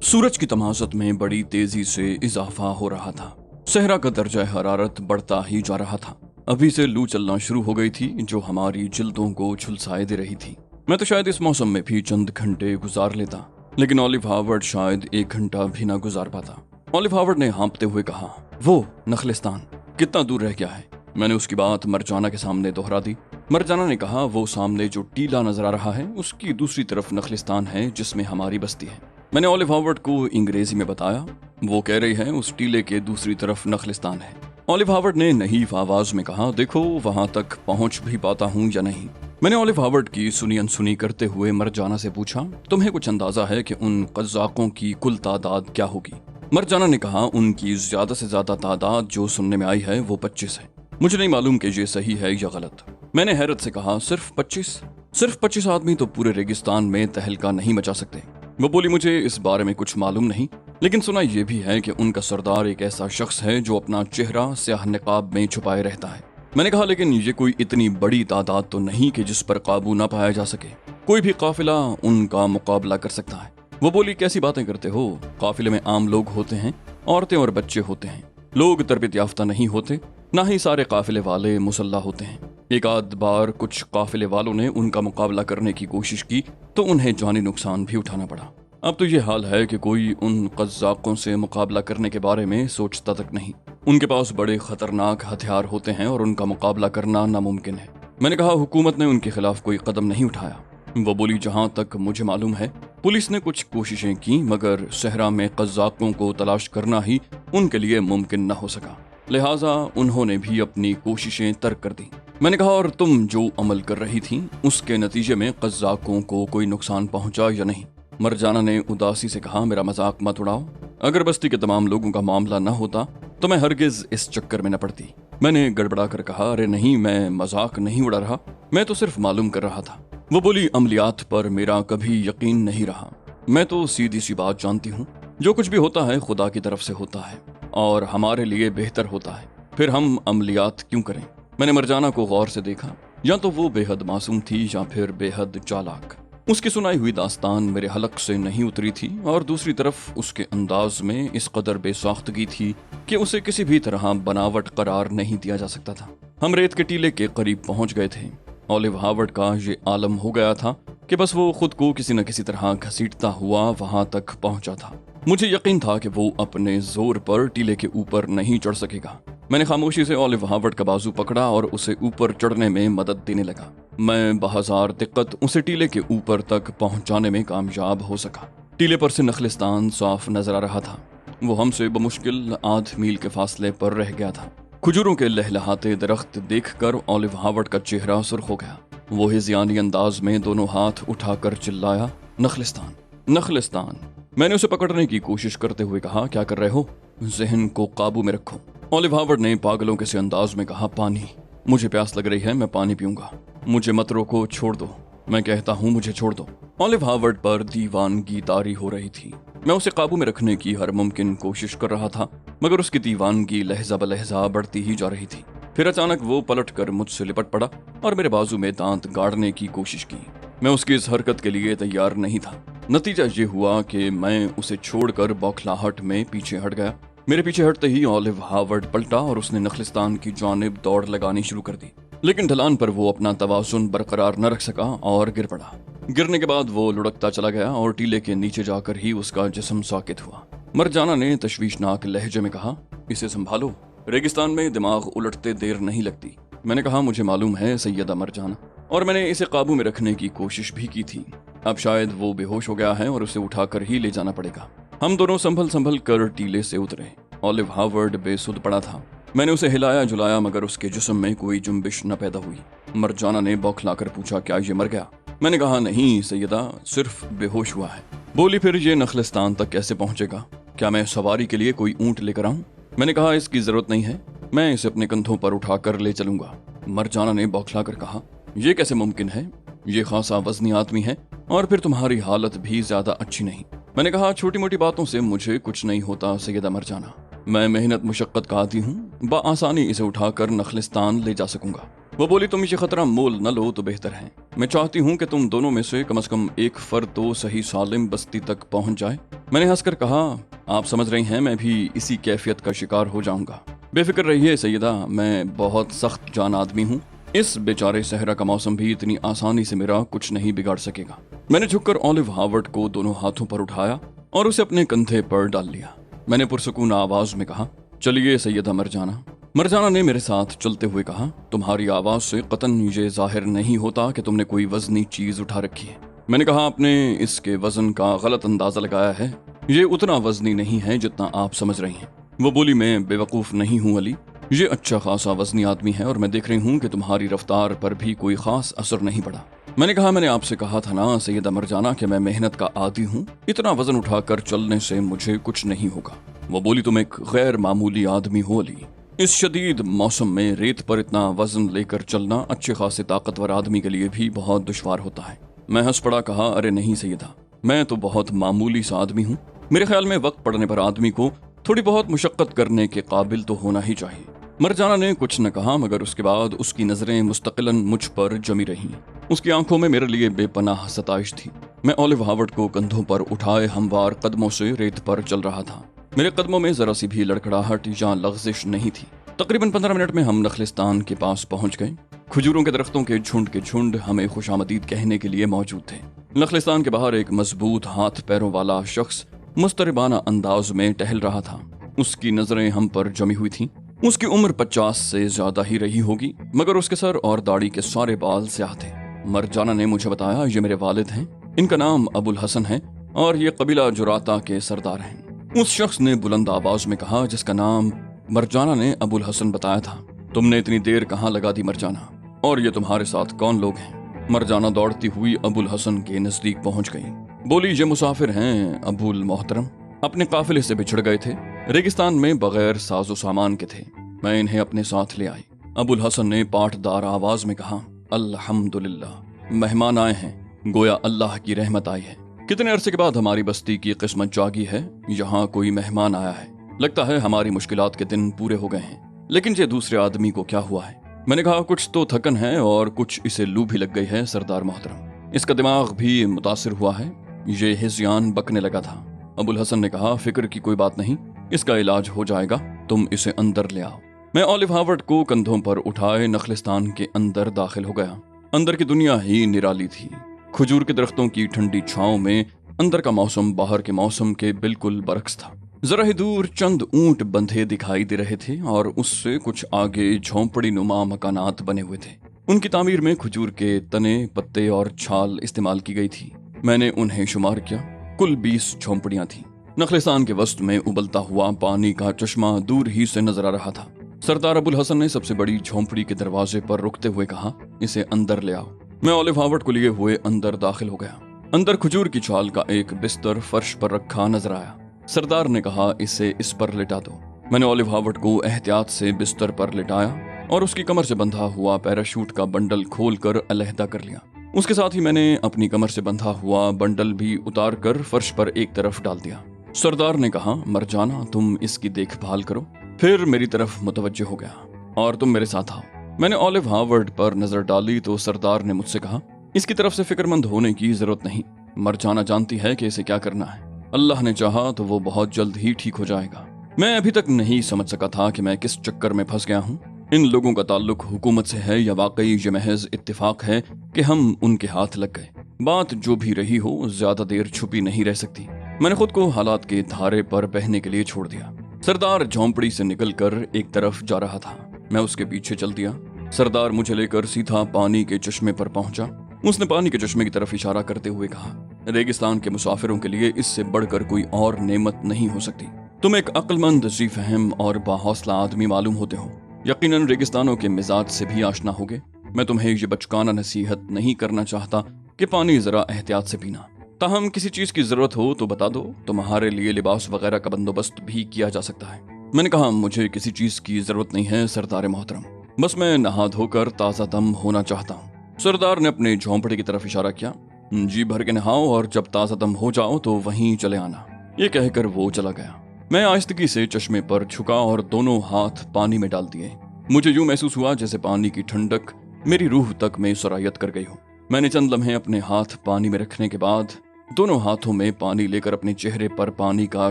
सूरज की तमाज़त में बड़ी तेजी से इजाफा हो रहा था। सहरा का दर्जा हरारत बढ़ता ही जा रहा था। अभी से लू चलना शुरू हो गई थी जो हमारी जिल्दों को झुलसाए दे रही थी। मैं तो शायद इस मौसम में भी चंद घंटे गुजार लेता, लेकिन ऑलिव हावर्ड शायद 1 घंटा भी ना गुजार पाता। ऑलिव हावर्ड ने हाँपते हुए कहा, वो नखलिस्तान कितना दूर रह गया है? मैंने उसकी बात मरजाना के सामने दोहरा दी। मरजाना ने कहा, वो सामने जो टीला नजर आ रहा है उसकी दूसरी तरफ नखलिस्तान है जिसमें हमारी बस्ती है। मैंने ऑलिव हावर्ड को अंग्रेजी में बताया। वो कह रही है उस टीले के दूसरी तरफ नखलिस्तान है। ऑलिव हावर्ड ने नहीफ आवाज में कहा, देखो वहां तक पहुंच भी पाता हूं या नहीं। मैंने ऑलिव हावर्ड की सुनी अनसुनी करते हुए मरजाना से पूछा, तुम्हें कुछ अंदाजा है कि उन कज़ाकों की कुल तादाद क्या होगी? मरजाना ने कहा, उनकी ज्यादा से ज्यादा तादाद जो सुनने में आई है वो 25 है। मुझे नहीं मालूम कि ये सही है या गलत। मैंने हैरत से कहा, सिर्फ 25? सिर्फ 25 आदमी तो पूरे रेगिस्तान में तहलका नहीं मचा सकते। वो बोली, मुझे इस बारे में कुछ मालूम नहीं, लेकिन सुना यह भी है कि उनका सरदार एक ऐसा शख्स है जो अपना चेहरा स्याह निकाब में छुपाए रहता है। मैंने कहा, लेकिन ये कोई इतनी बड़ी तादाद तो नहीं कि जिस पर काबू ना पाया जा सके। कोई भी काफिला उनका मुकाबला कर सकता है। वो बोली, कैसी बातें करते हो? काफिले में आम लोग होते हैं, औरतें और बच्चे होते हैं। लोग तरबियत याफ्ता नहीं होते, ना ही सारे काफिले वाले मुसल्ला होते हैं। एक आध बार कुछ काफिले वालों ने उनका मुकाबला करने की कोशिश की तो उन्हें जानी नुकसान भी उठाना पड़ा। अब तो ये हाल है कि कोई उन कज़ाकों से मुकाबला करने के बारे में सोचता तक नहीं। उनके पास बड़े खतरनाक हथियार होते हैं और उनका मुकाबला करना नामुमकिन है। मैंने कहा, हुकूमत ने उनके खिलाफ कोई कदम नहीं उठाया? वो बोली, जहां तक मुझे मालूम है पुलिस ने कुछ कोशिशें की, मगर सहरा में कज़ाकों को तलाश करना ही उनके लिए मुमकिन न हो सका, लिहाजा उन्होंने भी अपनी कोशिशें तर्क कर दी। मैंने कहा, और तुम जो अमल कर रही थी उसके नतीजे में कज़ाकों को कोई नुकसान पहुंचा या नहीं? मरजाना ने उदासी से कहा, मेरा मजाक मत उड़ाओ। अगर बस्ती के तमाम लोगों का मामला न होता तो मैं हरगिज इस चक्कर में न पड़ती। मैंने गड़बड़ा कर कहा, अरे नहीं, मैं मजाक नहीं उड़ा रहा, मैं तो सिर्फ मालूम कर रहा था। वो बोली, अमलियात पर मेरा कभी यकीन नहीं रहा। मैं तो सीधी सी बात जानती हूँ, जो कुछ भी होता है खुदा की तरफ से होता है और हमारे लिए बेहतर होता है, फिर हम अमलियात क्यों करें? मैंने मरजाना को गौर से देखा। या तो वो बेहद मासूम थी या फिर बेहद चालाक। उसकी सुनाई हुई दास्तान मेरे हलक से नहीं उतरी थी और दूसरी तरफ उसके अंदाज में इस कदर बेसाख्तगी थी कि उसे किसी भी तरह बनावट करार नहीं दिया जा सकता था। हम रेत के टीले के करीब पहुंच गए थे। ऑलिव हावर्ड का ये आलम हो गया था कि बस वो खुद को किसी न किसी तरह घसीटता हुआ वहां तक पहुंचा था। मुझे यकीन था कि वो अपने जोर पर टीले के ऊपर नहीं चढ़ सकेगा। मैंने खामोशी से ऑलिव हावर्ड का बाजू पकड़ा और उसे ऊपर चढ़ने में मदद देने लगा। मैं बहजार दिक्कत उसे टीले के ऊपर तक पहुंचाने में कामयाब हो सका। टीले पर से नखलिस्तान साफ नजर आ रहा था। वो हमसे बमुश्किल आध मील के फासले पर रह गया था। खजूरों के लहलहाते दरख्त देखकर ऑलिव हावर्ड का चेहरा सुर्ख हो गया। वो हिज़यानी अंदाज में दोनों हाथ उठाकर चिल्लाया, नखलिस्तान, नखलिस्तान। मैंने उसे पकड़ने की कोशिश करते हुए कहा, क्या कर रहे हो? जहन को काबू में रखो। ऑलिव हावर्ड ने पागलों के से अंदाज में कहा, पानी, मुझे प्यास लग रही है, मैं पानी पीऊंगा। मुझे मत रोको, छोड़ दो। मैं कहता हूँ मुझे छोड़ दो। ऑलिव हावर्ड पर दीवानगी तारी हो रही थी। मैं उसे काबू में रखने की हर मुमकिन कोशिश कर रहा था, मगर उसकी दीवानगी लहजा बलहजा बढ़ती ही जा रही थी। फिर अचानक वो पलट कर मुझसे लिपट पड़ा और मेरे बाजू में दांत गाड़ने की कोशिश की। मैं उसकी इस हरकत के लिए तैयार नहीं था। नतीजा ये हुआ कि मैं उसे छोड़कर बौखलाहट में पीछे हट गया। मेरे पीछे हटते ही ऑलिव हावर्ड पलटा और उसने नखलिस्तान की जानिब दौड़ लगानी शुरू कर दी, लेकिन ढलान पर वो अपना तवाज़ुन बरकरार न रख सका और गिर पड़ा। गिरने के बाद वो लुढ़कता चला गया और टीले के नीचे जाकर ही उसका जिस्म साकित हुआ। मरजाना ने तशवीशनाक लहजे में कहा, इसे संभालो, रेगिस्तान में दिमाग उलटते देर नहीं लगती। मैंने कहा, मुझे मालूम है सैयदा मरजाना, और मैंने इसे काबू में रखने की कोशिश भी की थी। अब शायद वो बेहोश हो गया है और उसे उठाकर ही ले जाना पड़ेगा। हम दोनों संभल संभल कर टीले से उतरे। ऑलिव हावर्ड बेसुध पड़ा था। मैंने उसे हिलाया जुलाया, मगर उसके जिस्म में कोई जुम्बिश न पैदा हुई। मरजाना ने बौखलाकर पूछा, क्या ये मर गया? मैंने कहा, नहीं सैयदा, सिर्फ बेहोश हुआ है। बोली, फिर ये नखलिस्तान तक कैसे पहुंचेगा? क्या मैं सवारी के लिए कोई ऊंट लेकर आऊं? मैंने कहा, इसकी जरूरत नहीं है, मैं इसे अपने कंधों पर उठाकर ले चलूंगा। मरजाना ने बौखलाकर कहा, यह कैसे मुमकिन है? ये खासा वजनी आदमी है और फिर तुम्हारी हालत भी ज्यादा अच्छी नहीं। मैंने कहा, छोटी मोटी बातों से मुझे कुछ नहीं होता सैयदा मरजाना, मैं मेहनत मुशक्कत का आदी हूँ, बआसानी इसे उठाकर नखलिस्तान ले जा सकूंगा। वो बोली, तुम ये खतरा मोल न लो तो बेहतर है। मैं चाहती हूँ कि तुम दोनों में से कम एक फर्द तो सही सालिम बस्ती तक पहुंच जाए। मैंने हंसकर कहा, आप समझ रही हैं मैं भी इसी कैफियत का शिकार हो जाऊंगा। बेफिक्र रहिए सैयदा, मैं बहुत सख्त जान आदमी हूँ। इस बेचारे सहरा का मौसम भी इतनी आसानी से मेरा कुछ नहीं बिगाड़ सकेगा। मैंने झुककर ओलिव हार्वर्ड को दोनों हाथों पर उठाया और उसे अपने कंधे पर डाल लिया। मैंने पुरसुकून आवाज में कहा, चलिए सैयदा मरजाना। मरजाना ने मेरे साथ चलते हुए कहा, तुम्हारी आवाज से कतन ये जाहिर नहीं होता कि तुमने कोई वजनी चीज उठा रखी है। मैंने कहा, आपने इसके वजन का गलत अंदाजा लगाया है। ये उतना वजनी नहीं है जितना आप समझ रही हैं। वो बोली, मैं बेवकूफ नहीं हूँ अली, ये अच्छा खासा वजनी आदमी है और मैं देख रही हूँ कि तुम्हारी रफ्तार पर भी कोई खास असर नहीं पड़ा। मैंने कहा, मैंने आपसे कहा था ना सैयदा मरजाना कि मैं मेहनत का आदी हूँ, इतना वजन उठाकर चलने से मुझे कुछ नहीं होगा। वो बोली, तुम एक गैर मामूली आदमी हो अली। इस शदीद मौसम में रेत पर इतना वजन लेकर चलना अच्छे खासे ताकतवर आदमी के लिए भी बहुत दुश्वार होता है। मैं हंस पड़ा, कहा, अरे नहीं सैयदा, मैं तो बहुत मामूली सा आदमी हूँ। मेरे ख्याल में वक्त पड़ने पर आदमी को थोड़ी बहुत मुशक्कत करने के काबिल तो होना ही चाहिए। मरजाना ने कुछ न कहा, मगर उसके बाद उसकी नजरें मुस्तकिलन मुझ पर जमी रहीं। उसकी आंखों में मेरे लिए बेपनाह सताइश थी। मैं ओलिव हार्वर्ड को कंधों पर उठाए हमवार कदमों से रेत पर चल रहा था। मेरे कदमों में जरा सी भी लड़खड़ाहट या लग़ज़िश नहीं थी। तकरीबन 15 मिनट में हम नखलिस्तान के पास पहुंच गए। खजूरों के दरख्तों के झुंड हमें खुशामदीद कहने के लिए मौजूद थे। नखलिस्तान के बाहर एक मजबूत हाथ पैरों वाला शख्स मुस्तरबाना अंदाज में टहल रहा था। उसकी नजरें हम पर जमी हुई थीं। उसकी उम्र 50 से ज्यादा ही रही होगी, मगर उसके सर और दाढ़ी के सारे बाल स्याह थे। मरजाना ने मुझे बताया, ये मेरे वालिद हैं, इनका नाम अबुल हसन है और ये कबीला जुराता के सरदार हैं। उस शख्स ने बुलंद आवाज में कहा, जिसका नाम मरजाना ने अबुल हसन बताया था। तुमने इतनी देर कहाँ लगा दी मरजाना, और ये तुम्हारे साथ कौन लोग हैं? मरजाना दौड़ती हुई अबुल हसन के नजदीक पहुंच गई। बोली, ये मुसाफिर हैं अबुल मोहतरम, अपने काफिले से बिछड़ गए थे, रेगिस्तान में बगैर साजो सामान के थे, मैं इन्हें अपने साथ ले आई। अबुल हसन ने पाटदार आवाज में कहा, अल्हम्दुलिल्लाह, मेहमान आए हैं, गोया अल्लाह की रहमत आई है। कितने अरसे के बाद हमारी बस्ती की किस्मत जागी है, यहाँ कोई मेहमान आया है। लगता है हमारी मुश्किलात के दिन पूरे हो गए हैं। लेकिन ये दूसरे आदमी को क्या हुआ है? मैंने कहा, कुछ तो थकन है और कुछ इसे लू भी लग गई है सरदार मोहतरम, इसका दिमाग भी मुतासिर हुआ है, ये हिज़यान बकने लगा था। अबुल हसन ने कहा, फिक्र की कोई बात नहीं, इसका इलाज हो जाएगा, तुम इसे अंदर ले आओ। मैं ओलिव हार्वर्ड को कंधों पर उठाए नखलिस्तान के अंदर दाखिल हो गया। अंदर की दुनिया ही निराली थी। खजूर के दरख्तों की ठंडी छांव में अंदर का मौसम बाहर के मौसम के बिल्कुल बरक्स था। जरा ही दूर चंद ऊंट बंधे दिखाई दे रहे थे और उससे कुछ आगे झोंपड़ी नुमा मकानात बने हुए थे। उनकी तामीर में खजूर के तने, पत्ते और छाल इस्तेमाल की गई थी। मैंने उन्हें शुमार किया, कुल 20 झोंपड़ियां थीं। नखलिस्तान के वस्त में उबलता हुआ पानी का चश्मा दूर ही से नजर आ रहा था। सरदार अबुल हसन ने सबसे बड़ी झोंपड़ी के दरवाजे पर रुकते हुए कहा, इसे अंदर ले आओ। मैं ओलिव हार्वर्ड को लिए हुए अंदर दाखिल हो गया। अंदर खजूर की छाल का एक बिस्तर फर्श पर रखा नजर आया। सरदार ने कहा, इसे इस पर लिटा दो। मैंने ओलिव हार्वर्ड को एहतियात से बिस्तर पर लिटाया और उसकी कमर से बंधा हुआ पैराशूट का बंडल खोलकर अलहदा कर लिया। उसके साथ ही मैंने अपनी कमर से बंधा हुआ बंडल भी उतार कर फर्श पर एक तरफ डाल दिया। सरदार ने कहा, मरजाना, तुम इसकी देखभाल करो। फिर मेरी तरफ मुतवज्जे हो गया, और तुम मेरे साथ आओ। मैंने ओलिव हार्वर्ड पर नजर डाली तो सरदार ने मुझसे कहा, इसकी तरफ से फिक्रमंद होने की जरूरत नहीं, मरजाना जानती है कि इसे क्या करना है। अल्लाह ने चाहा तो वो बहुत जल्द ही ठीक हो जाएगा। मैं अभी तक नहीं समझ सका था कि मैं किस चक्कर में फंस गया हूँ। इन लोगों का ताल्लुक हुकूमत से है या वाकई ये महज इत्तेफाक है कि हम उनके हाथ लग गए। बात जो भी रही हो, ज्यादा देर छुपी नहीं रह सकती। मैंने खुद को हालात के धारे पर बहने के लिए छोड़ दिया। सरदार झोंपड़ी से निकलकर एक तरफ जा रहा था, मैं उसके पीछे चल दिया। सरदार मुझे लेकर सीधा पानी के चश्मे पर पहुंचा। उसने पानी के चश्मे की तरफ इशारा करते हुए कहा, रेगिस्तान के मुसाफिरों के लिए इससे बढ़कर कोई और नेमत नहीं हो सकती। तुम एक अक्लमंद, जी फहम और बाहौसला आदमी मालूम होते हो। यकीनन रेगिस्तानों के मिजाज से भी आशना होगे। मैं तुम्हें ये बचकाना नसीहत नहीं करना चाहता कि पानी जरा एहतियात से पीना। ताहम किसी चीज की जरूरत हो तो बता दो, तुम्हारे लिए लिबास वगैरह का बंदोबस्त भी किया जा सकता है। मैंने कहा, मुझे किसी चीज की जरूरत नहीं है सरदार मोहतरम, बस मैं नहा धोकर ताज़ा दम होना चाहता हूँ। सरदार ने अपने झोंपड़े की तरफ इशारा किया। जी भर के नहाओ और जब ताज़ा दम हो जाओ तो वहीं चले आना। ये कहकर वो चला गया। मैं आहिस्तगी से चश्मे पर झुका और दोनों हाथ पानी में डाल दिए। मुझे यूं महसूस हुआ जैसे पानी की ठंडक मेरी रूह तक में सरायत कर गई हो। मैंने चंद लम्हे अपने हाथ पानी में रखने के बाद दोनों हाथों में पानी लेकर अपने चेहरे पर पानी का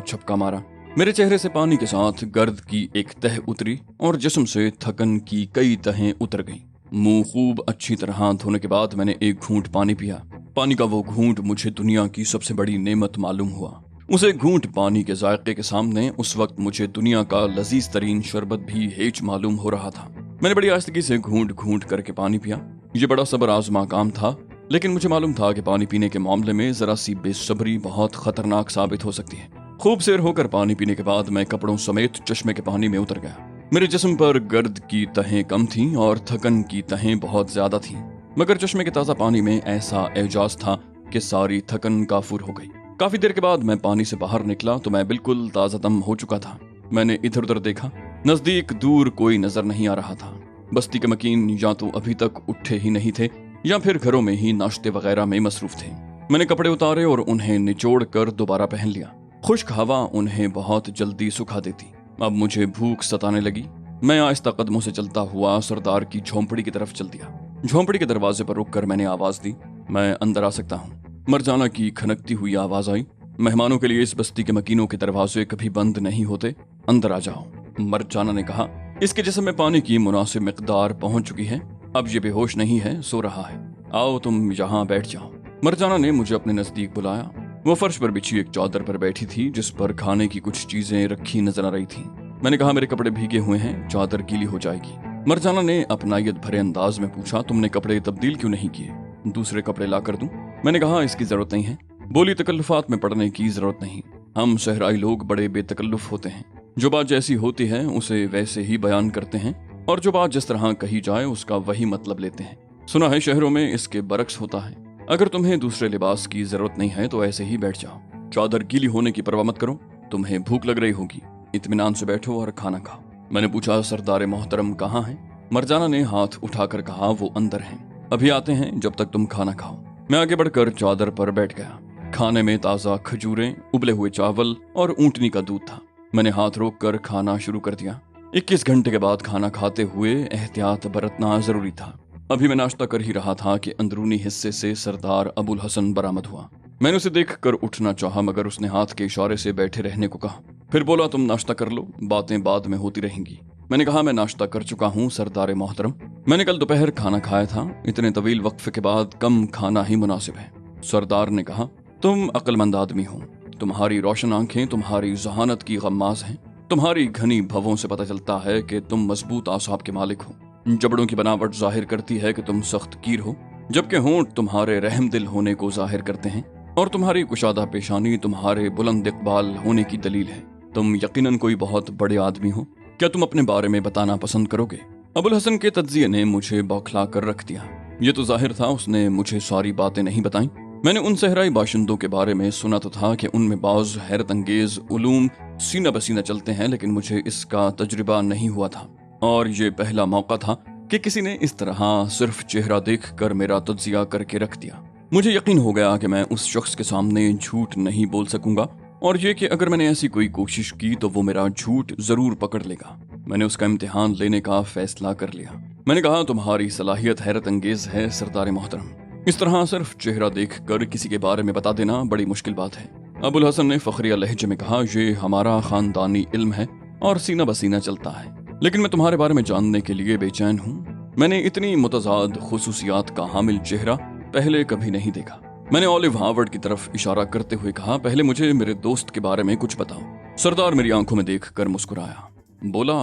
छपका मारा। मेरे चेहरे से पानी के साथ गर्द की एक तह उतरी और जिस्म से थकन की कई तहें उतर गईं। मुंह खूब अच्छी तरह धोने के बाद मैंने एक घूंट पानी पिया। पानी का वो घूंट मुझे दुनिया की सबसे बड़ी नेमत मालूम हुआ। उसे घूंट पानी के जायके के सामने उस वक्त मुझे दुनिया का लजीज तरीन शरबत भी हेच मालूम हो रहा था। मैंने बड़ी आस्तगी से घूंट घूंट करके पानी पिया। ये बड़ा सब्र आजमा काम था, लेकिन मुझे मालूम था कि पानी पीने के मामले में जरा सी बेसब्री बहुत खतरनाक साबित हो सकती है। खूब सेर होकर पानी पीने के बाद मैं कपड़ों समेत चश्मे के पानी में उतर गया। मेरे जिस्म पर गर्द की तहें कम थीं और थकन की तहें बहुत ज्यादा थीं, मगर चश्मे के ताज़ा पानी में ऐसा एजाज था कि सारी थकन काफूर हो गई। काफी देर के बाद मैं पानी से बाहर निकला तो मैं बिल्कुल ताज़ा दम हो चुका था। मैंने इधर उधर देखा, नजदीक दूर कोई नजर नहीं आ रहा था। बस्ती के मकीन या तो अभी तक उठे ही नहीं थे या फिर घरों में ही नाश्ते वगैरह में मसरूफ थे। मैंने कपड़े उतारे और उन्हें निचोड़ कर दोबारा पहन लिया। खुश्क हवा उन्हें बहुत जल्दी सुखा देती। अब मुझे भूख सताने लगी। मैं आहिस्ता कदमों से चलता हुआ सरदार की झोंपड़ी की तरफ चल दिया। झोंपड़ी के दरवाजे पर रुककर मैंने आवाज दी, मैं अंदर आ सकता हूँ? मरजाना की खनकती हुई आवाज आई, मेहमानों के लिए इस बस्ती के मकीनों के दरवाजे कभी बंद नहीं होते, अंदर आ जाओ। मरजाना ने कहा, इसके जिस्म में पानी की मुनासिब मिकदार पहुंच चुकी है, अब ये बेहोश नहीं है, सो रहा है, आओ तुम यहाँ बैठ जाओ। मरजाना ने मुझे अपने नजदीक बुलाया। वो फर्श पर बिछी एक चादर पर बैठी थी जिस पर खाने की कुछ चीजें रखी नजर आ रही थी। मैंने कहा, मेरे कपड़े भीगे हुए हैं, चादर गीली हो जाएगी। मरजाना ने अपनायत भरे अंदाज में पूछा, तुमने कपड़े तब्दील क्यों नहीं किए? दूसरे कपड़े ला कर दूं? मैंने कहा, इसकी जरूरत नहीं है। बोली, तकल्लुफात में पड़ने की जरूरत नहीं, हम सहराई लोग बड़े बेतकल्लुफ होते हैं। जो बात जैसी होती है उसे वैसे ही बयान करते हैं और जो बात जिस तरह कही जाए उसका वही मतलब लेते हैं। सुना है शहरों में इसके बरक्स होता है। अगर तुम्हें दूसरे लिबास की जरूरत नहीं है तो ऐसे ही बैठ जाओ, चादर गीली होने की परवाह मत करो, तुम्हें भूख लग रही होगी, इत्मीनान से बैठो और खाना खाओ। मैंने पूछा, सरदार मोहतरम कहाँ हैं? मरजाना ने हाथ उठाकर कहा, वो अंदर हैं, अभी आते हैं, जब तक तुम खाना खाओ। मैं आगे बढ़कर चादर पर बैठ गया। खाने में ताज़ा खजूरें, उबले हुए चावल और ऊँटनी का दूध था। मैंने हाथ रोक कर खाना शुरू कर दिया। 21 घंटे के बाद खाना खाते हुए एहतियात बरतना जरूरी था। अभी मैं नाश्ता कर ही रहा था कि अंदरूनी हिस्से से सरदार अबुल हसन बरामद हुआ। मैंने उसे देखकर उठना चाहा मगर उसने हाथ के इशारे से बैठे रहने को कहा। फिर बोला, तुम नाश्ता कर लो, बातें बाद में होती रहेंगी। मैंने कहा, मैं नाश्ता कर चुका हूँ सरदार मोहतरम, मैंने कल दोपहर खाना खाया था, इतने तवील वक्फे के बाद कम खाना ही मुनासिब है। सरदार ने कहा, तुम अक्लमंद आदमी हो, तुम्हारी रोशन आंखें तुम्हारी जहानत की गम्माज हैं, तुम्हारी घनी भवों से पता चलता है कि तुम मजबूत आसाब के मालिक हो। जबड़ों की बनावट जाहिर करती है कि तुम सख्त कीर हो, जबकि होंठ तुम्हारे रहम दिल होने को जाहिर करते हैं और तुम्हारी कुशादा पेशानी तुम्हारे बुलंद इकबाल होने की दलील है। तुम यकीनन कोई बहुत बड़े आदमी हो। क्या तुम अपने बारे में बताना पसंद करोगे? अबुल हसन के तज्जिये ने मुझे बौखला कर रख दिया। ये तो जाहिर था उसने मुझे सारी बातें नहीं बताई। मैंने उन सहराई बाशिंदों के बारे में सुना तो था कि उनमें बाज़ हैरत अंगेज उलूम सीना बसीना चलते हैं, लेकिन मुझे इसका तजुर्बा नहीं हुआ था और ये पहला मौका था कि किसी ने इस तरह सिर्फ चेहरा देख कर मेरा तज्जिया करके रख दिया। मुझे यकीन हो गया कि मैं उस शख्स के सामने झूठ नहीं बोल सकूंगा और ये कि अगर मैंने ऐसी कोई कोशिश की तो वो मेरा झूठ जरूर पकड़ लेगा। मैंने उसका इम्तिहान लेने का फैसला कर लिया। मैंने कहा, तुम्हारी सलाहियत हैरत अंगेज है सरदार मोहतरम, इस तरह सिर्फ चेहरा देख कर किसी के बारे में बता देना बड़ी मुश्किल बात है। अबुल हसन ने फखरिया लहजे में कहा, ये हमारा खानदानी इल्म है और सीना बसीना चलता है, लेकिन मैं तुम्हारे बारे में जानने के लिए बेचैन हूँ। मैंने इतनी मुतजाद खुसूसियात का हामिल चेहरा पहले कभी नहीं देखा। मैंने ओलिव हार्वर्ड की तरफ इशारा करते हुए कहा, पहले मुझे मेरे दोस्त के बारे में कुछ बताओ। सरदार मेरी आंखों में देख कर मुस्कुराया, बोला,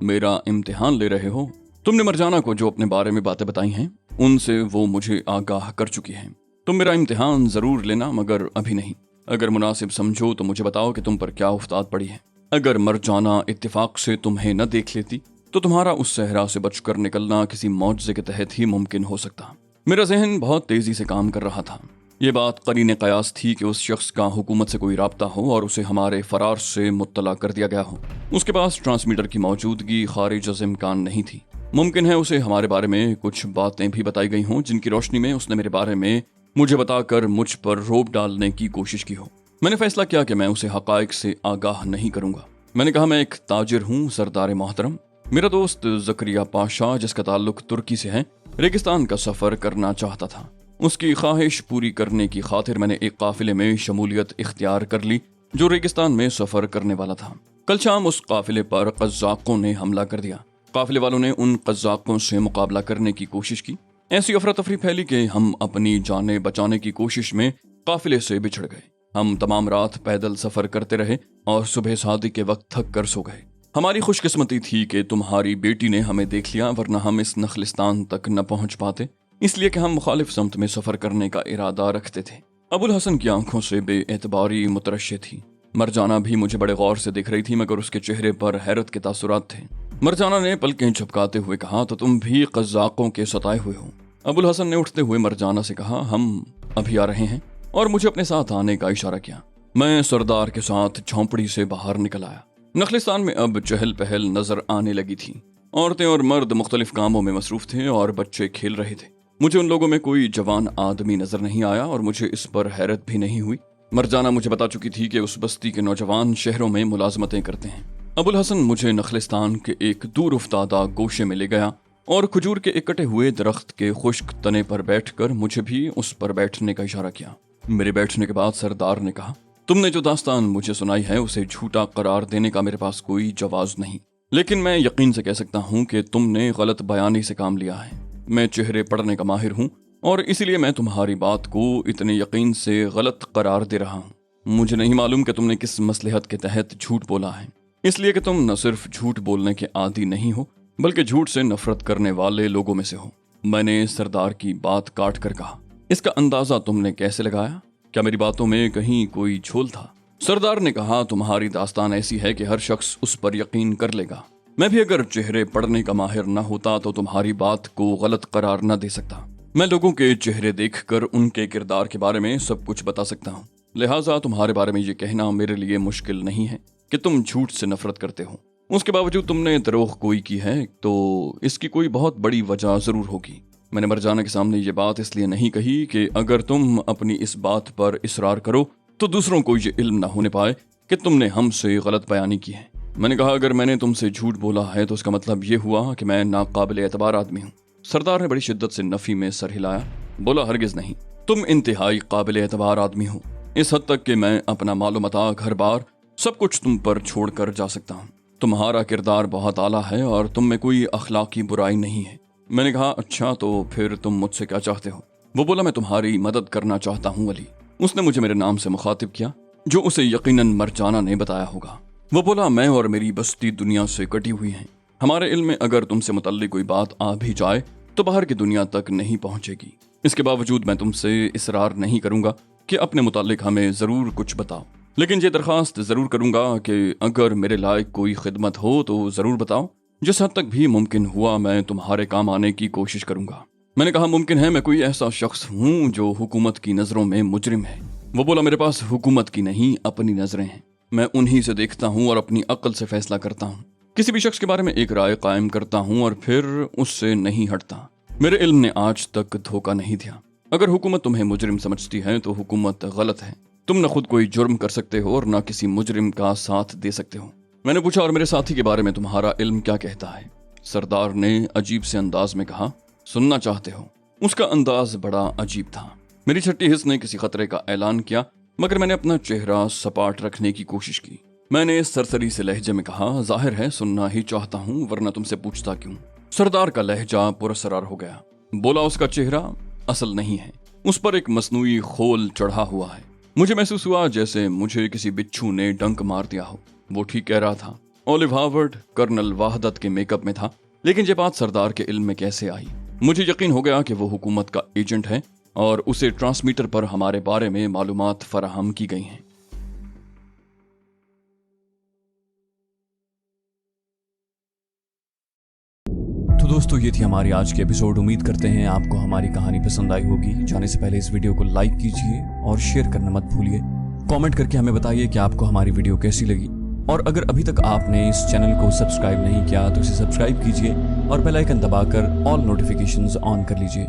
मेरा इम्तिहान ले रहे हो? तुमने मरजाना को जो अपने बारे में बातें बताई हैं उनसे वो मुझे आगाह कर चुकी हैं। तुम मेरा इम्तिहान जरूर लेना, मगर अभी नहीं। अगर मुनासिब समझो तो मुझे बताओ कि तुम पर क्या उफ्ताद पड़ी है। अगर मरजाना इत्तेफाक से तुम्हें न देख लेती तो तुम्हारा उस सहरा से बचकर निकलना किसी मौजज़े के तहत ही मुमकिन हो सकता। मेरा जहन बहुत तेजी से काम कर रहा था। ये बात करीने कयास थी कि उस शख्स का हुकूमत से कोई राब्ता हो और उसे हमारे फरार से मुत्तला कर दिया गया हो। उसके पास ट्रांसमीटर की मौजूदगी खारिज अज़ इम्कान नहीं थी। मुमकिन है उसे हमारे बारे में कुछ बातें भी बताई गई हों जिनकी रोशनी में उसने मेरे बारे में मुझे बताकर मुझ पर रोब डालने की कोशिश की हो। मैंने फैसला किया कि मैं उसे हकायक से आगाह नहीं करूंगा। मैंने कहा, मैं एक ताजिर हूँ सरदार मोहतरम। मेरा दोस्त ज़करिया पाशा जिसका ताल्लुक तुर्की से है रेगिस्तान का सफ़र करना चाहता था। उसकी ख्वाहिश पूरी करने की खातिर मैंने एक काफिले में शमूलियत इख्तियार कर ली जो रेगिस्तान में सफ़र करने वाला था। कल शाम उस काफिले पर कज़्ज़ाक़ों ने हमला कर दिया। काफिले वालों ने उन कज़्ज़ाक़ों से मुकाबला करने की कोशिश की। ऐसी अफरा तफरी फैली कि हम अपनी जानें बचाने की कोशिश में काफिले से बिछड़ गए। हम तमाम रात पैदल सफ़र करते रहे और सुबह शादी के वक्त थक कर सो गए। हमारी खुशकिस्मती थी कि तुम्हारी बेटी ने हमें देख लिया, वरना हम इस नखलिस्तान तक न पहुंच पाते, इसलिए कि हम मुखालिफ समत में सफ़र करने का इरादा रखते थे। अबुल हसन की आंखों से बेएतबारी मुतरश्शे थी। मरजाना भी मुझे बड़े गौर से देख रही थी, मगर उसके चेहरे पर हैरत के तासुरात थे। मरजाना ने पलकें झपकाते हुए कहा, तो तुम भी कज़्ज़ाक़ों के सताए हुए हो। अबुल हसन ने उठते हुए मरजाना से कहा, हम अभी आ रहे हैं, और मुझे अपने साथ आने का इशारा किया। मैं सरदार के साथ झोंपड़ी से बाहर निकल आया। नखलिस्तान में अब चहल पहल नजर आने लगी थी। औरतें और मर्द मुख्तलिफ कामों में मसरूफ थे और बच्चे खेल रहे थे। मुझे उन लोगों में कोई जवान आदमी नजर नहीं आया और मुझे इस पर हैरत भी नहीं हुई। मरजाना मुझे बता चुकी थी कि उस बस्ती के नौजवान शहरों में मुलाजमतें करते हैं। अबुल हसन मुझे नखलिस्तान के एक दूर उफ्तादा गोशे में ले गया और खजूर के एक कटे हुए दरख्त के खुश्क तने पर बैठकर मुझे भी उस पर बैठने का इशारा किया। मेरे बैठने के बाद सरदार ने कहा, तुमने जो दास्तान मुझे सुनाई है उसे झूठा करार देने का मेरे पास कोई जवाज नहीं, लेकिन मैं यकीन से कह सकता हूँ कि तुमने गलत बयानी से काम लिया है। मैं चेहरे पढ़ने का माहिर हूँ और इसीलिए मैं तुम्हारी बात को इतने यकीन से गलत करार दे रहा हूँ। मुझे नहीं मालूम कि तुमने किस मसलहत के तहत झूठ बोला है, इसलिए कि तुम न सिर्फ झूठ बोलने के आदी नहीं हो बल्कि झूठ से नफरत करने वाले लोगों में से हो। मैंने सरदार की बात काट कर कहा, इसका अंदाजा तुमने कैसे लगाया? क्या मेरी बातों में कहीं कोई झोल था? सरदार ने कहा, तुम्हारी दास्तान ऐसी है कि हर शख्स उस पर यकीन कर लेगा। मैं भी अगर चेहरे पढ़ने का माहिर न होता तो तुम्हारी बात को गलत करार न दे सकता। मैं लोगों के चेहरे देखकर उनके किरदार के बारे में सब कुछ बता सकता हूँ। लिहाजा तुम्हारे बारे में ये कहना मेरे लिए मुश्किल नहीं है कि तुम झूठ से नफरत करते हो। उसके बावजूद तुमने दरोग कोई की है तो इसकी कोई बहुत बड़ी वजह जरूर होगी। मैंने मरजाना के सामने ये बात इसलिए नहीं कही कि अगर तुम अपनी इस बात पर इसरार करो तो दूसरों को ये इल्म ना होने पाए कि तुमने हमसे गलत बयानी की है। मैंने कहा, अगर मैंने तुमसे झूठ बोला है तो उसका मतलब ये हुआ कि मैं नाकाबिल एतबार आदमी हूँ। सरदार ने बड़ी शिद्दत से नफी में सर हिलाया। बोला, हरगिज नहीं, तुम इंतहाई काबिल एतबार आदमी हो, इस हद तक कि मैं अपना मालो मता, घर बार सब कुछ तुम पर छोड़ कर जा सकता हूँ। तुम्हारा किरदार बहुत आला है और तुम में कोई अखलाकी बुराई नहीं है। मैंने कहा, अच्छा तो फिर तुम मुझसे क्या चाहते हो? वो बोला, मैं तुम्हारी मदद करना चाहता हूँ अली। उसने मुझे मेरे नाम से मुखातिब किया जो उसे यकीनन मरजाना ने बताया होगा। वो बोला, मैं और मेरी बस्ती दुनिया से कटी हुई हैं। हमारे इल्म में अगर तुमसे मुतल्लिक कोई बात आ भी जाए तो बाहर की दुनिया तक नहीं पहुंचेगी। इसके बावजूद मैं तुमसे इसरार नहीं करूंगा कि अपने मुतालिक हमें जरूर कुछ बताओ, लेकिन ये दरखास्त जरूर करूंगा कि अगर मेरे लायक कोई खिदमत हो तो जरूर बताओ। जिस हद तक भी मुमकिन हुआ मैं तुम्हारे काम आने की कोशिश करूंगा। मैंने कहा, मुमकिन है मैं कोई ऐसा शख्स हूँ जो हुकूमत की नजरों में मुजरिम है। वो बोला, मेरे पास हुकूमत की नहीं अपनी नजरें हैं। मैं उन्हीं से देखता हूँ और अपनी अक्ल से फैसला करता हूँ। किसी भी शख्स के बारे में एक राय कायम करता हूँ और फिर उससे नहीं हटता। मेरे इल्म ने आज तक धोखा नहीं दिया। अगर हुकूमत तुम्हें मुजरिम समझती है तो हुकूमत गलत है। तुम न खुद कोई जुर्म कर सकते हो और न किसी मुजरिम का साथ दे सकते हो। मैंने पूछा, और मेरे साथी के बारे में तुम्हारा इल्म क्या कहता है? सरदार ने अजीब से अंदाज में कहा, सुनना चाहते हो? उसका अंदाज बड़ा अजीब था। मेरी छठी हिस्स ने किसी खतरे का ऐलान किया, मगर मैंने अपना चेहरा सपाट रखने की कोशिश की। मैंने सरसरी से लहजे में कहा, जाहिर है सुनना ही चाहता हूँ, वरना तुमसे पूछता क्यों? सरदार का लहजा पुरसरार हो गया। बोला, उसका चेहरा असल नहीं है, उस पर एक मसनूई खोल चढ़ा हुआ है। मुझे महसूस हुआ जैसे मुझे किसी बिच्छू ने डंक मार दिया हो। वो ठीक कह रहा था। ओलिव हार्वर्ड कर्नल वाहदत के मेकअप में था, लेकिन ये बात सरदार के इल्म में कैसे आई? मुझे यकीन हो गया कि वो हुकूमत का एजेंट है और उसे ट्रांसमीटर पर हमारे बारे में मालूमात फराहम की गई हैं। तो दोस्तों, ये थी हमारी आज की एपिसोड। उम्मीद करते हैं आपको हमारी कहानी पसंद आई होगी। जाने से पहले इस वीडियो को लाइक कीजिए और शेयर करना मत भूलिए। कमेंट करके हमें बताइए कि आपको हमारी वीडियो कैसी लगी, और अगर अभी तक आपने इस चैनल को सब्सक्राइब नहीं किया तो इसे सब्सक्राइब कीजिए और बेल आइकन दबाकर ऑल नोटिफिकेशंस ऑन कर लीजिए।